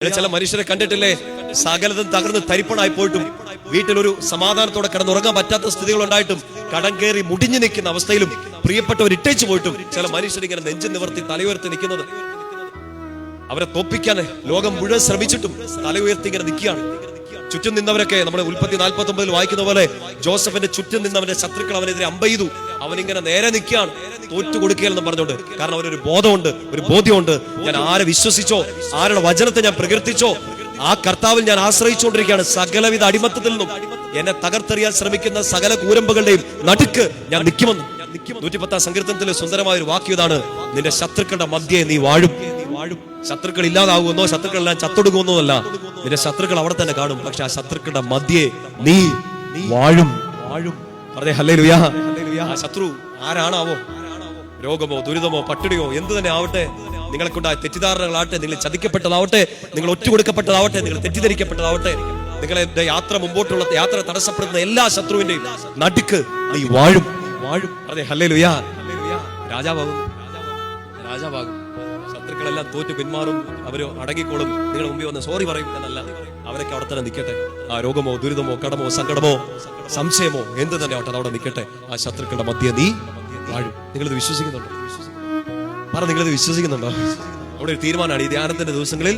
ചില മനുഷ്യരെ കണ്ടിട്ടില്ലേ, സകലതും തകർന്ന് തരിപ്പണായി പോയിട്ടും വീട്ടിലൊരു സമാധാനത്തോടെ കിടന്നുറങ്ങാൻ പറ്റാത്ത സ്ഥിതികൾ ഉണ്ടായിട്ടും കടം കയറി മുടിഞ്ഞു നിൽക്കുന്ന അവസ്ഥയിലും പ്രിയപ്പെട്ടവർ ഇട്ടേച്ചു പോയിട്ടും ചില മനുഷ്യരിങ്ങനെ നെഞ്ചു നിവർത്തി തലയുയർത്തി നിൽക്കുന്നത്. അവരെ തോപ്പിക്കാൻ ലോകം മുഴുവൻ ശ്രമിച്ചിട്ടും തല ഉയർത്തി ഇങ്ങനെ നിൽക്കുകയാണ്. ചുറ്റും നിന്നവരൊക്കെ നമ്മുടെ ഉൽപ്പത്തി 49 വായിക്കുന്ന പോലെ ജോസഫിന്റെ ചുറ്റും നിന്നവന്റെ ശത്രുക്കൾ അവനെതിരെ അമ്പെയ്തു. അവനിങ്ങനെ നേരെ നിൽക്കുകയാണ്, തോറ്റു കൊടുക്കുകയെന്ന് പറഞ്ഞുകൊണ്ട്. കാരണം അവനൊരു ബോധമുണ്ട്, ഒരു ബോധ്യമുണ്ട്. ഞാൻ ആരെ വിശ്വസിച്ചോ, ആരുടെ വചനത്തെ ഞാൻ പ്രകീർത്തിച്ചോ, ആ കർത്താവിൽ ഞാൻ ആശ്രയിച്ചുകൊണ്ടിരിക്കുകയാണ്. സകലവിധ അടിമത്തത്തിൽ നിന്നും എന്നെ തകർത്തെറിയാൻ ശ്രമിക്കുന്ന സകല കൂരമ്പുകളുടെയും നടുക്ക് ഞാൻ നിൽക്കുമെന്ന്. 110 സങ്കീർത്തനത്തിലെ സുന്ദരമായ ഒരു വാക്യം ഇതാണ്: നിന്റെ ശത്രുക്കളുടെ മധ്യേ നീ വാഴും. ശത്രുക്കൾ ഇല്ലാതാകുമെന്നോ ശത്രുക്കളെല്ലാം ചത്തൊടുക്കുമെന്നോ അല്ല, നിന്റെ ശത്രുക്കൾ അവിടെ തന്നെ കാണും. പക്ഷെ ആ ശത്രുക്കളുടെ മധ്യേ നീ വാഴും. പറഞ്ഞേ ഹല്ലേലൂയ. ആ ശത്രു ആരാണാവോ? രോഗമോ ദുരിതമോ പട്ടിണിയോ എന്ത് തന്നെ ആവട്ടെ, നിങ്ങളെ കൊണ്ടായ തെറ്റിദ്ധാരണകളാവട്ടെ, നിങ്ങൾ ചതിക്കപ്പെട്ടതാവട്ടെ, നിങ്ങൾ ഒറ്റുകൊടുക്കപ്പെട്ടതാവട്ടെ, നിങ്ങൾ തെറ്റിദ്ധരിക്കപ്പെട്ടതാവട്ടെ, നിങ്ങളെ യാത്ര മുമ്പോട്ടുള്ള യാത്ര തടസ്സപ്പെടുന്ന എല്ലാ ശത്രുവിന്റെയും നടുക്ക് നീ വാഴും. അതെ ഹല്ലേലൂയ. രാജാവാകും. ശത്രുക്കളെല്ലാം തോറ്റു പിന്മാറും, അവര് അടങ്ങിക്കോളും, നിങ്ങളുടെ മുമ്പിൽ വന്ന് സോറി പറയും എന്നല്ല. അവരൊക്കെ അവിടെ തന്നെ നിൽക്കട്ടെ. ആ രോഗമോ ദുരിതമോ കടമോ സങ്കടമോ സംശയമോ എന്ത് തന്നെ ആവട്ടെ, അവിടെ നിൽക്കട്ടെ. ആ ശത്രുക്കളുടെ മധ്യ നീ വാഴും. നിങ്ങളിത് വിശ്വസിക്കുന്നുണ്ടോ? നിങ്ങളിത് വിശ്വസിക്കുന്നുണ്ടോ? അവിടെ ഒരു തീരുമാനമാണ് ഈ ധ്യാനത്തിന്റെ ദിവസങ്ങളിൽ